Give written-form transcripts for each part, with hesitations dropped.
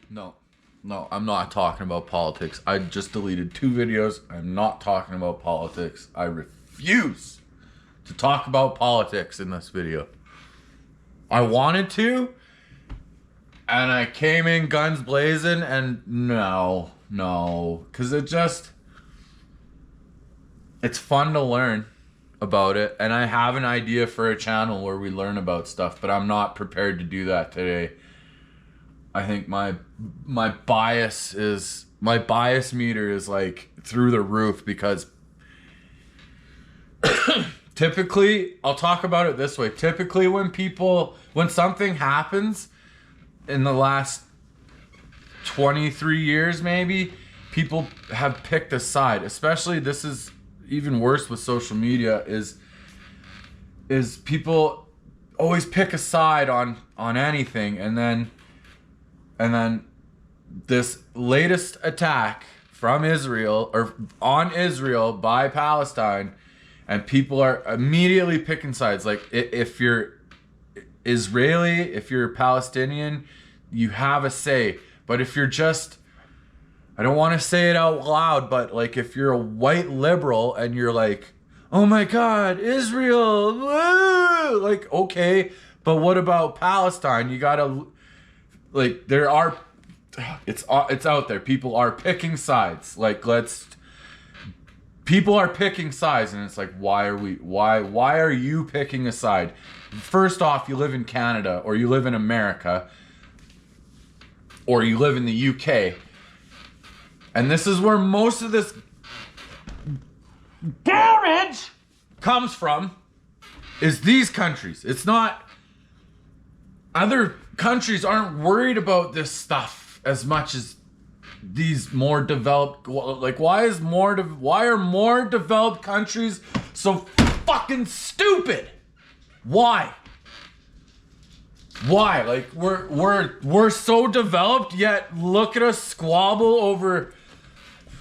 No, I'm not talking about politics. I just deleted 2 videos. I'm not talking about politics. I refuse to talk about politics in this video. I wanted to, and I came in guns blazing, and no, because it's fun to learn about it, and I have an idea for a channel where we learn about stuff, but I'm not prepared to do that today. I think my bias meter is like through the roof because typically, I'll talk about it this way. Typically when something happens in the last 23 years maybe, people have picked a side. Especially, this is even worse with social media, is people always pick a side on anything, and then this latest attack from Israel, or on Israel by Palestine, and people are immediately picking sides. Like, if you're Israeli, if you're Palestinian, you have a say. But if you're just, I don't want to say it out loud, but like if you're a white liberal and you're like, oh my God, Israel, woo! Like, okay, but what about Palestine? You gotta, like, it's out there. People are picking sides. Like, people are picking sides, and it's like, why are you picking a side? First off, you live in Canada, or you live in America, or you live in the UK. And this is where most of this garbage comes from, is these countries. It's not, other countries aren't worried about this stuff as much as these more developed, like, why are more developed countries so fucking stupid? Why? Like, we're so developed, yet look at us squabble over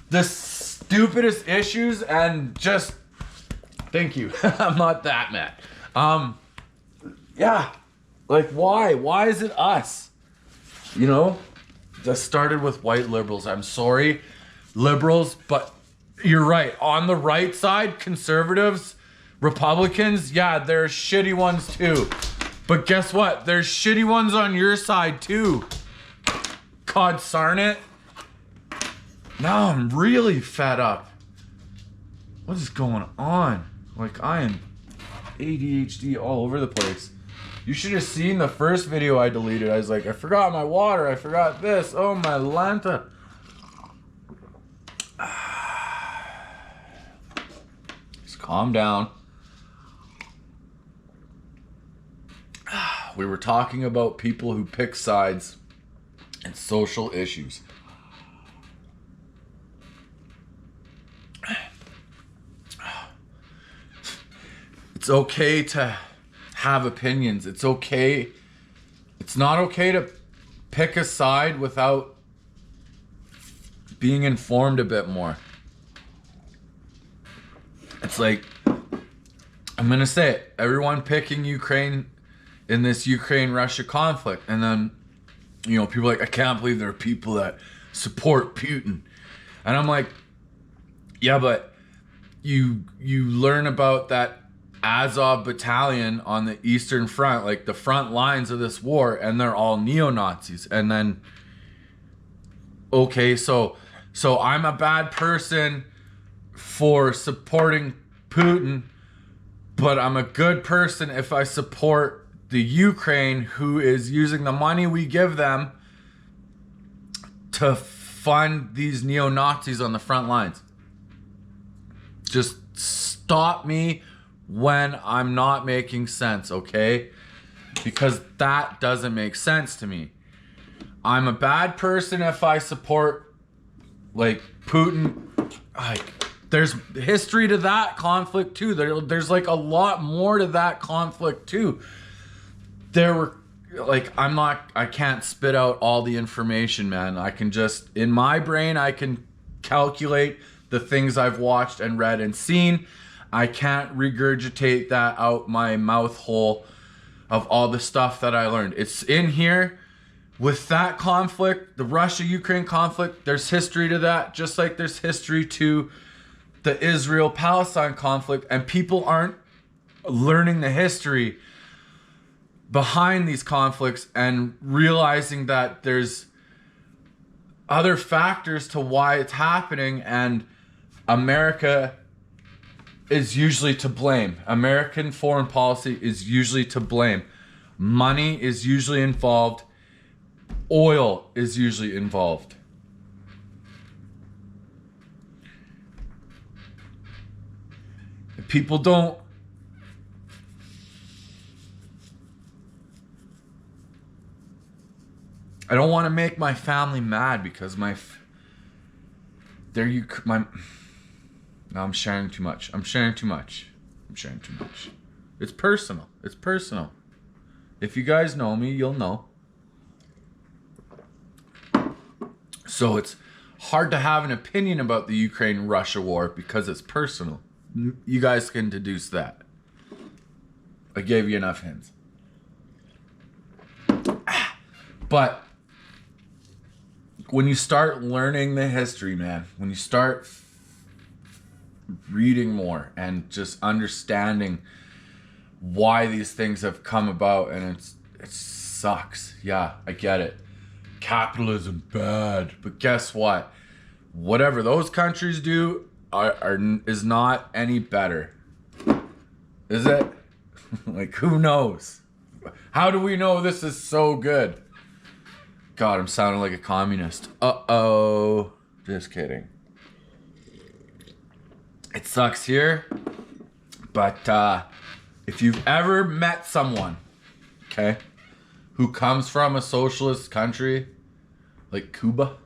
the stupidest issues, and just, thank you. I'm not that mad. Yeah. Like, why is it us? You know? That started with white liberals. I'm sorry, liberals, but you're right. On the right side, conservatives, Republicans, yeah, there's shitty ones too. But guess what? There's shitty ones on your side too. God darn it. Now I'm really fed up. What is going on? Like, I am ADHD all over the place. You should have seen the first video I deleted. I was like, I forgot my water. I forgot this. Oh, my Lanta. Just calm down. We were talking about people who pick sides and social issues. It's okay to have opinions. It's okay. It's not okay to pick a side without being informed a bit more. It's like, I'm gonna say it, everyone picking Ukraine in this Ukraine-Russia conflict, and then, you know, people are like, I can't believe there are people that support Putin. And I'm like, yeah, but you learn about that Azov battalion on the Eastern Front, like the front lines of this war, and they're all neo-Nazis. And then, okay, so I'm a bad person for supporting Putin, but I'm a good person if I support the Ukraine, who is using the money we give them to fund these neo-Nazis on the front lines. Just stop me when I'm not making sense, okay? Because that doesn't make sense to me. I'm a bad person if I support, like, Putin. Like, there's history to that conflict too. There's like a lot more to that conflict too. There were, like, I can't spit out all the information, man. I can just, in my brain, I can calculate the things I've watched and read and seen. I can't regurgitate that out my mouth hole of all the stuff that I learned. It's in here, with that conflict, the Russia-Ukraine conflict, there's history to that, just like there's history to the Israel-Palestine conflict, and people aren't learning the history behind these conflicts and realizing that there's other factors to why it's happening, and America is usually to blame. American foreign policy is usually to blame. Money is usually involved. Oil is usually involved. People don't I don't want to make my family mad because no, I'm sharing too much. It's personal. If you guys know me, you'll know. So it's hard to have an opinion about the Ukraine-Russia war because it's personal. You guys can deduce that. I gave you enough hints. But when you start learning the history, man, when you start reading more and just understanding why these things have come about, and it sucks. Yeah, I get it. Capitalism bad, but guess what? Whatever those countries do is not any better. Is it? Like, who knows? How do we know this is so good? God, I'm sounding like a communist. Uh-oh. Just kidding. It sucks here, but if you've ever met someone, okay, who comes from a socialist country like Cuba,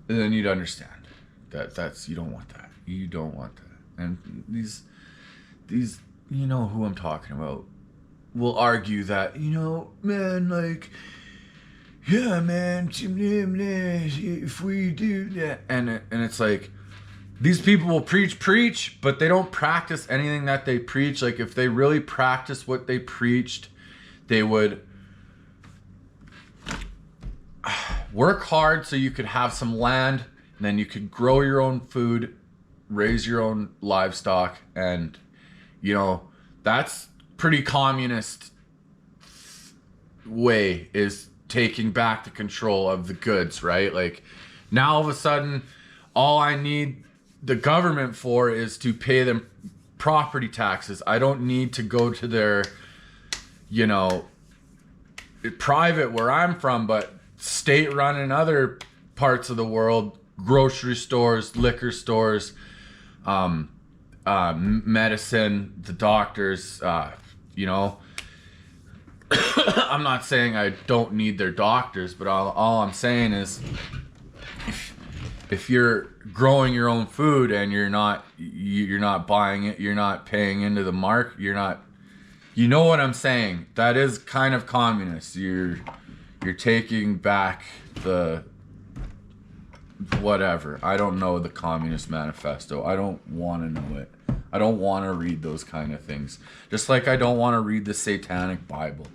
then you'd understand that's you don't want that. You don't want that. And these you know who I'm talking about will argue that, you know, man, like, yeah, man, if we do that, and it's like, these people will preach, but they don't practice anything that they preach. Like, if they really practice what they preached, they would work hard so you could have some land, and then you could grow your own food, raise your own livestock, and, you know, that's pretty communist way, is taking back the control of the goods, right? Like, now all of a sudden, all I need the government for is to pay them property taxes. I don't need to go to their, you know, private where I'm from, but state run in other parts of the world, grocery stores, liquor stores, medicine, the doctors, you know. I'm not saying I don't need their doctors, but all I'm saying is, if you're growing your own food and you're not buying it, you're not paying into the market, you know what I'm saying? That is kind of communist. You're taking back the whatever. I don't know the Communist Manifesto. I don't want to know it. I don't want to read those kind of things. Just like I don't want to read the Satanic Bible.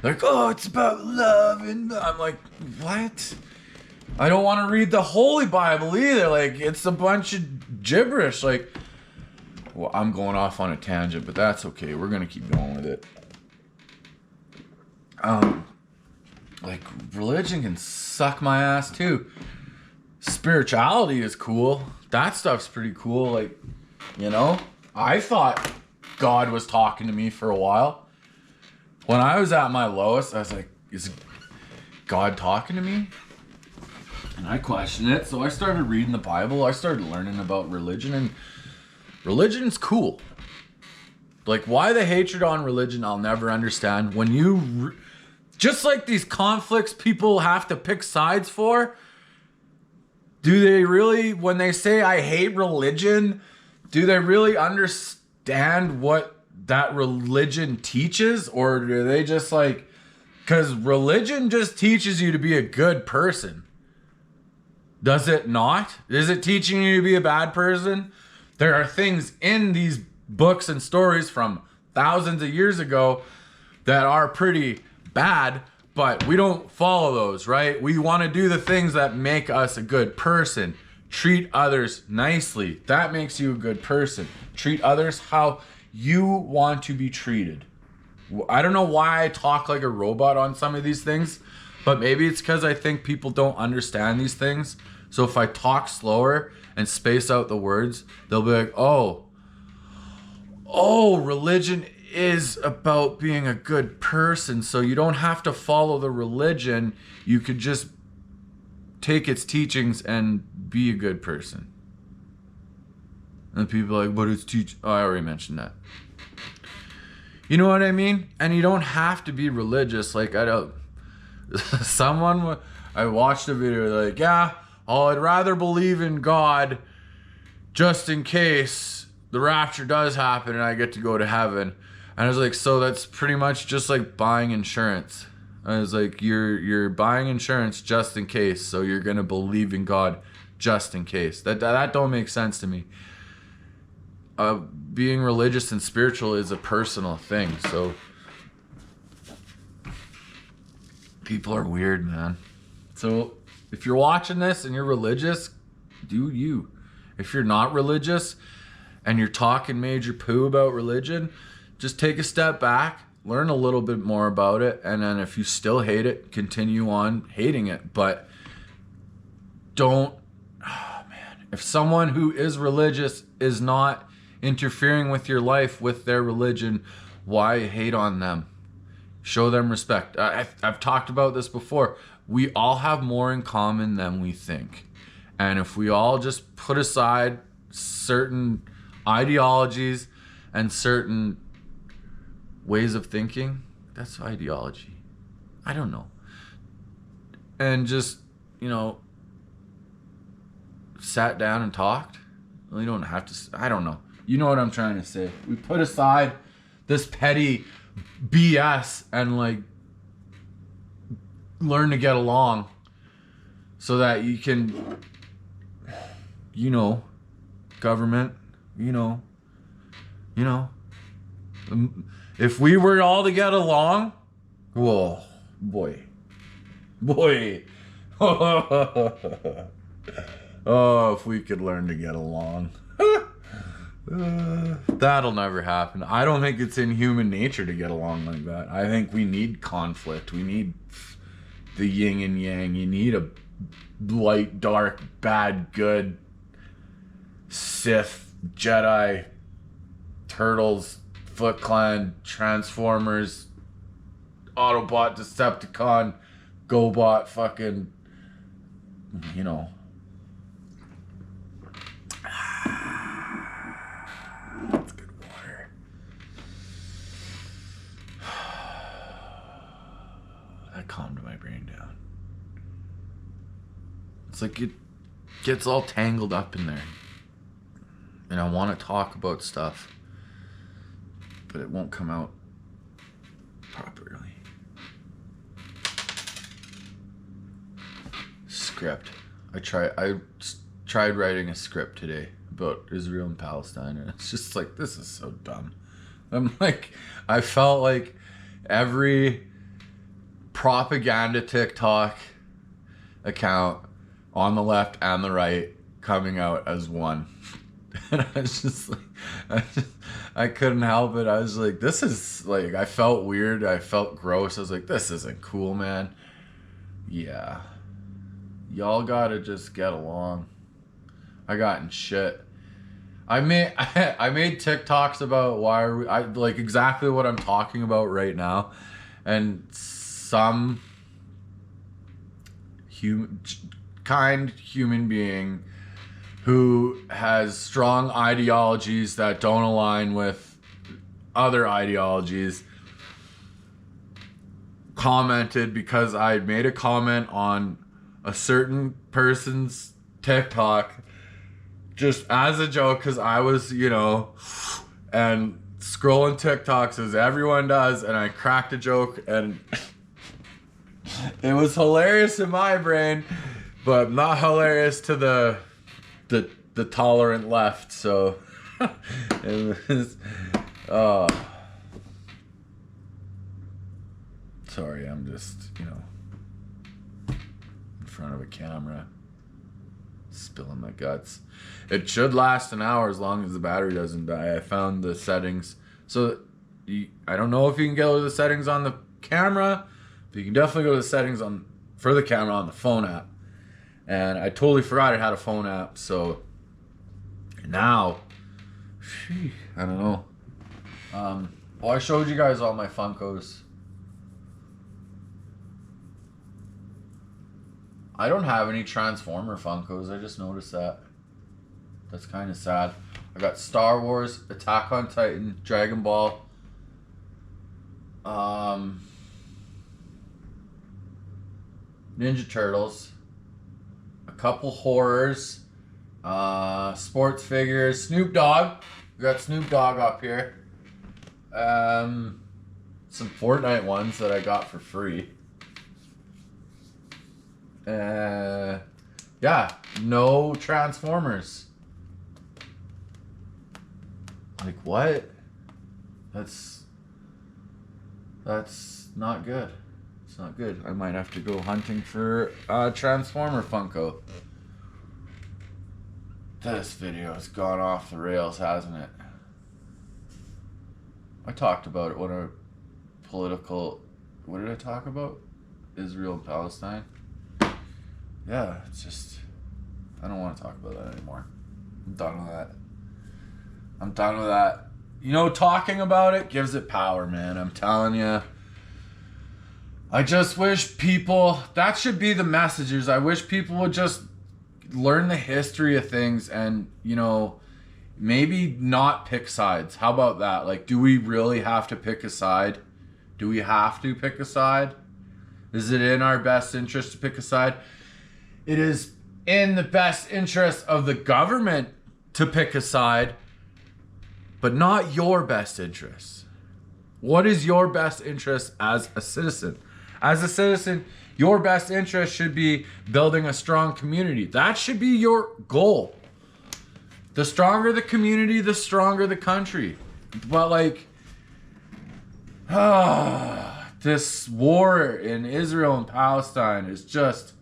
Like, oh, it's about love, and I'm like, what? I don't want to read the Holy Bible either. Like, it's a bunch of gibberish. Like, well, I'm going off on a tangent, but that's okay. We're going to keep going with it. Like, religion can suck my ass too. Spirituality is cool. That stuff's pretty cool. Like, you know, I thought God was talking to me for a while. When I was at my lowest, I was like, is God talking to me? And I questioned it, so I started reading the Bible. I started learning about religion, and religion's cool. Like, why the hatred on religion, I'll never understand. When you, just like these conflicts people have to pick sides for, do they really, when they say I hate religion, do they really understand what that religion teaches? Or do they just like, because religion just teaches you to be a good person. Does it not? Is it teaching you to be a bad person? There are things in these books and stories from thousands of years ago that are pretty bad, but we don't follow those, right? We want to do the things that make us a good person. Treat others nicely. That makes you a good person. Treat others how you want to be treated. I don't know why I talk like a robot on some of these things, but maybe it's because I think people don't understand these things. So if I talk slower and space out the words, they'll be like, oh, religion is about being a good person. So you don't have to follow the religion. You could just take its teachings and be a good person. And people are like, but it's oh, I already mentioned that. You know what I mean? And you don't have to be religious. Like, I watched a video like, yeah, I'd rather believe in God just in case the rapture does happen and I get to go to heaven. And I was like, so that's pretty much just like buying insurance. I was like, you're buying insurance just in case, so you're gonna believe in God just in case. That don't make sense to me. Being religious and spiritual is a personal thing, so people are weird, man. So if you're watching this and you're religious, do you. If you're not religious and you're talking major poo about religion, just take a step back, learn a little bit more about it, and then if you still hate it, continue on hating it. But don't, oh man, if someone who is religious is not interfering with your life with their religion, why hate on them? Show them respect. I've talked about this before. We all have more in common than we think. And if we all just put aside certain ideologies and certain ways of thinking, that's ideology. I don't know. And just, sat down and talked. Well, you don't have to, I don't know. You know what I'm trying to say. We put aside this petty BS and learn to get along so that you can, government, if we were all to get along, whoa, boy. Oh, if we could learn to get along. That'll never happen. I don't think it's in human nature to get along like that. I think we need conflict. We need the yin and yang. You need a light, dark, bad, good, Sith, Jedi, Turtles, Foot Clan, Transformers, Autobot, Decepticon, GoBot, fucking, That's good water. That calmed my brain down. It's like it gets all tangled up in there. And I want to talk about stuff, but it won't come out properly. Script. I tried writing a script today about Israel and Palestine, and it's just like, this is so dumb. I felt like every propaganda TikTok account on the left and the right coming out as one. And I was just like, I couldn't help it. I was like, this is like, I felt weird. I felt gross. I was like, this isn't cool, man. Yeah. Y'all gotta just get along. I got in shit. I made TikToks about why are we, like exactly what I'm talking about right now. And some kind human being who has strong ideologies that don't align with other ideologies commented because I made a comment on a certain person's TikTok just as a joke, because I was, and scrolling TikToks as everyone does, and I cracked a joke, and it was hilarious in my brain, but not hilarious to the tolerant left. So it was Sorry, I'm just, in front of a camera, spilling my guts. It should last an hour as long as the battery doesn't die. I found the settings. So, I don't know if you can go to the settings on the camera, but you can definitely go to the settings for the camera on the phone app. And I totally forgot it had a phone app, so now, I don't know. Well, I showed you guys all my Funkos. I don't have any Transformer Funkos. I just noticed that. That's kind of sad. I got Star Wars, Attack on Titan, Dragon Ball. Ninja Turtles. A couple horrors. Sports figures. Snoop Dogg. We got Snoop Dogg up here. Some Fortnite ones that I got for free. Yeah, no Transformers. Like, what? That's not good. It's not good. I might have to go hunting for a Transformer Funko. This video has gone off the rails, hasn't it? I talked about it when a political... What did I talk about? Israel and Palestine? Yeah, it's just... I don't want to talk about that anymore. I'm done with that. I'm done with that. Talking about it gives it power, man. I'm telling you. I just wish people... That should be the messages. I wish people would just learn the history of things and, maybe not pick sides. How about that? Like, do we really have to pick a side? Do we have to pick a side? Is it in our best interest to pick a side? It is in the best interest of the government to pick a side, but not your best interest. What is your best interest as a citizen? As a citizen, your best interest should be building a strong community. That should be your goal. The stronger the community, the stronger the country. But this war in Israel and Palestine is just...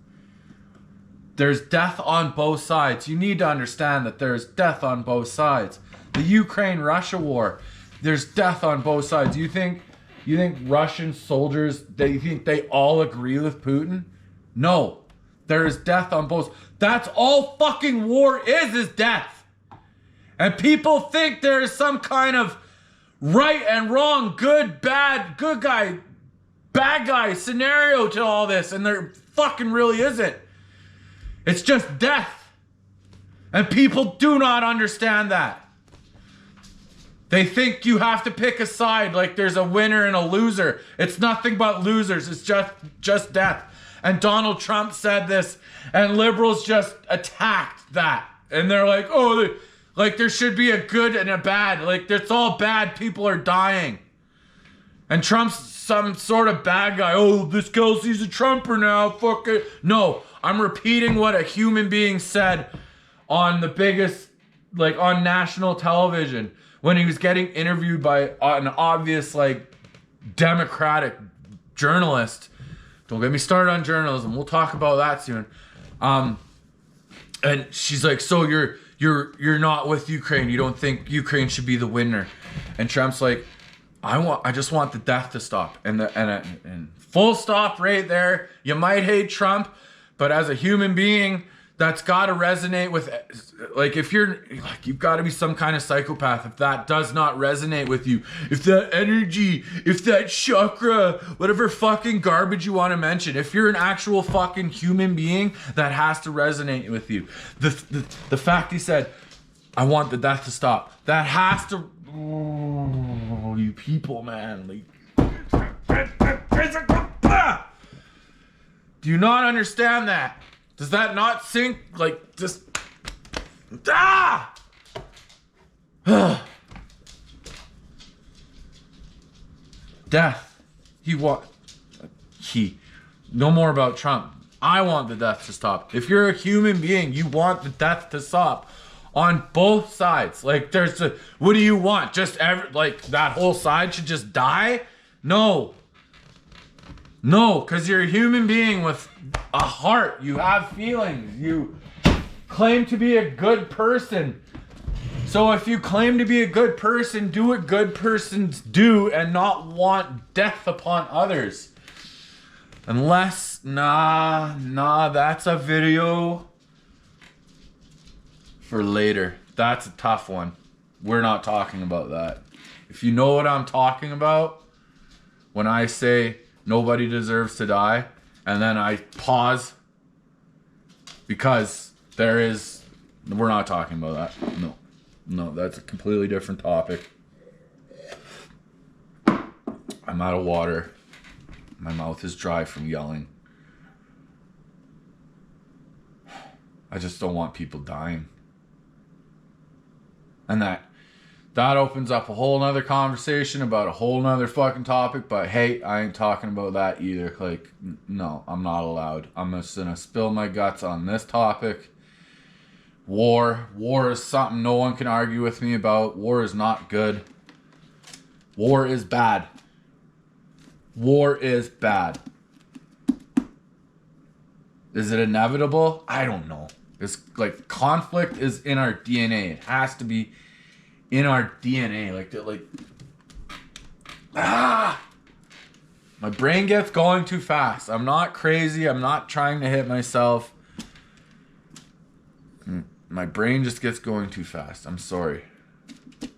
There's death on both sides. You need to understand that there's death on both sides. The Ukraine-Russia war, there's death on both sides. You think Russian soldiers, they think they all agree with Putin? No. There is death on both. That's all fucking war is death. And people think there is some kind of right and wrong, good, bad, good guy, bad guy scenario to all this, and there fucking really isn't. It's just death. And people do not understand that. They think you have to pick a side, like there's a winner and a loser. It's nothing but losers. It's just death. And Donald Trump said this, and liberals just attacked that. And they're like, oh, there should be a good and a bad. Like, it's all bad. People are dying. And Trump's some sort of bad guy. Oh, this Kelsey's a Trumper now. Fuck it. No, I'm repeating what a human being said on the biggest, on national television when he was getting interviewed by an obvious, Democratic journalist. Don't get me started on journalism. We'll talk about that soon. And she's like, so you're not with Ukraine. You don't think Ukraine should be the winner. And Trump's like, I just want the death to stop. And full stop right there. You might hate Trump, but as a human being, that's got to resonate with, if you're, you've got to be some kind of psychopath if that does not resonate with you. If that energy, if that chakra, whatever fucking garbage you want to mention, if you're an actual fucking human being, that has to resonate with you. The fact he said, I want the death to stop. That has to, oh, you people, man. Do you not understand that? Does that not sink? Just... Ah! Death. No more about Trump. I want the death to stop. If you're a human being, you want the death to stop. On both sides. What do you want? Just that whole side should just die? No. No, because you're a human being with a heart. You have feelings. You claim to be a good person. So if you claim to be a good person, do what good persons do and not want death upon others. Unless, nah, that's a video for later. That's a tough one. We're not talking about that. If you know what I'm talking about, when I say nobody deserves to die, and then I pause because we're not talking about that. No, that's a completely different topic. I'm out of water. My mouth is dry from yelling. I just don't want people dying. And that opens up a whole nother conversation about a whole nother fucking topic, but hey, I ain't talking about that either. Like, no, I'm not allowed. I'm just gonna spill my guts on this topic. War is something no one can argue with me about. War is not good. War is bad. War is bad. Is it inevitable? I don't know. It's like conflict is in our DNA. It has to be in our DNA. My brain gets going too fast. I'm not crazy. I'm not trying to hit myself. My brain just gets going too fast. I'm sorry. I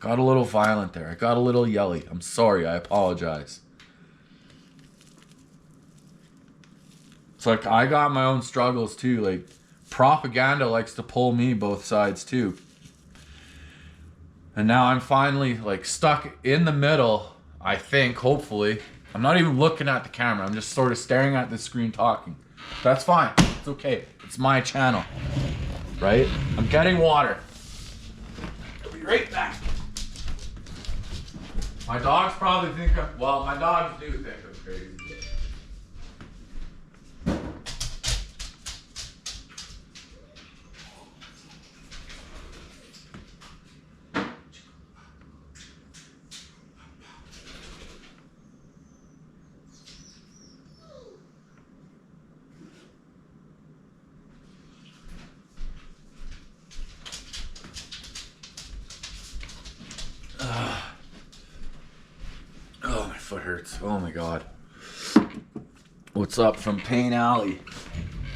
got a little violent there. I got a little yelly. I'm sorry. I apologize. It's like I got my own struggles too. Like propaganda likes to pull me both sides too. And now I'm finally like stuck in the middle, I think, hopefully. I'm not even looking at the camera. I'm just sort of staring at the screen talking. That's fine. It's okay. It's my channel. Right? I'm getting water. I'll be right back. My dogs probably think my dogs do think I'm crazy. Oh, my foot hurts. Oh my god. What's up from Pain Alley?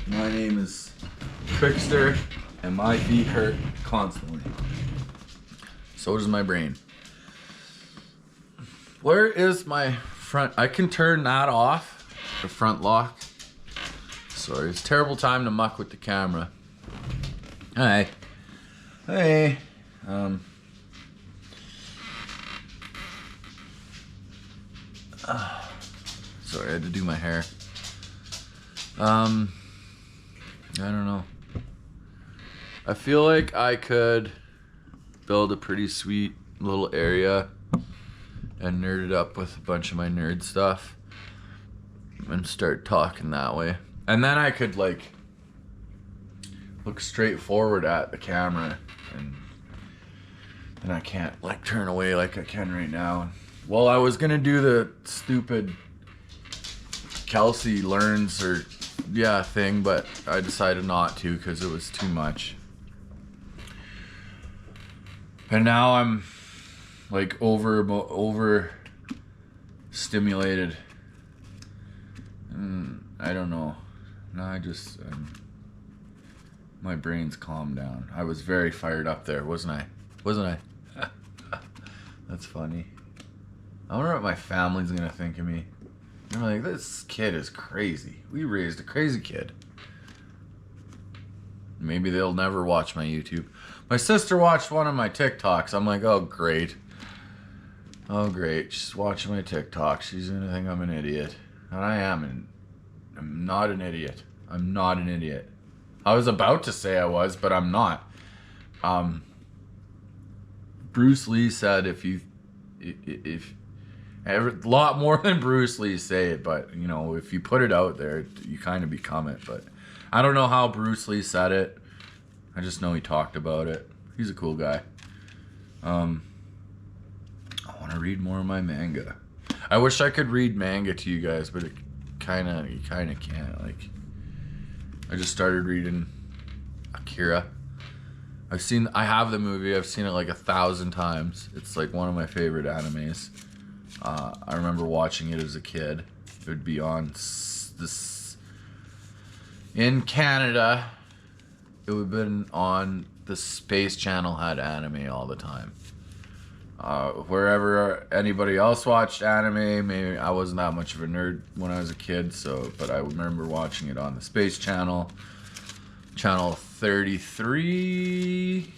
My name is Trickster, and my feet hurt constantly. So does my brain. Where is my front? I can turn that off, the front lock. Sorry, it's a terrible time to muck with the camera. Hi. Hey. Sorry, I had to do my hair. I don't know. I feel like I could build a pretty sweet little area and nerd it up with a bunch of my nerd stuff and start talking that way. And then I could like look straight forward at the camera and I can't like turn away like I can right now. Well, I was gonna do the stupid Kelsey learns thing, but I decided not to because it was too much. And now I'm like over stimulated. I don't know. No, my brain's calmed down. I was very fired up there, wasn't I? That's funny. I wonder what my family's gonna think of me. They're like, this kid is crazy. We raised a crazy kid. Maybe they'll never watch my YouTube. My sister watched one of my TikToks. I'm like, oh great. Oh great, she's watching my TikTok. She's gonna think I'm an idiot. And I'm not an idiot. I'm not an idiot. I was about to say I was, but I'm not. Bruce Lee said if a lot more than Bruce Lee say it, but you know, if you put it out there, you kind of become it. But I don't know how Bruce Lee said it. I just know he talked about it. He's a cool guy. I want to read more of my manga. I wish I could read manga to you guys, but you kind of can't. Like, I just started reading Akira. I have the movie. I've seen it like 1,000 times. It's like one of my favorite animes. I remember watching it as a kid. It would be on this in Canada. It would have been on the Space Channel. Had anime all the time. Wherever anybody else watched anime, maybe I wasn't that much of a nerd when I was a kid. But I remember watching it on the Space Channel, channel 33.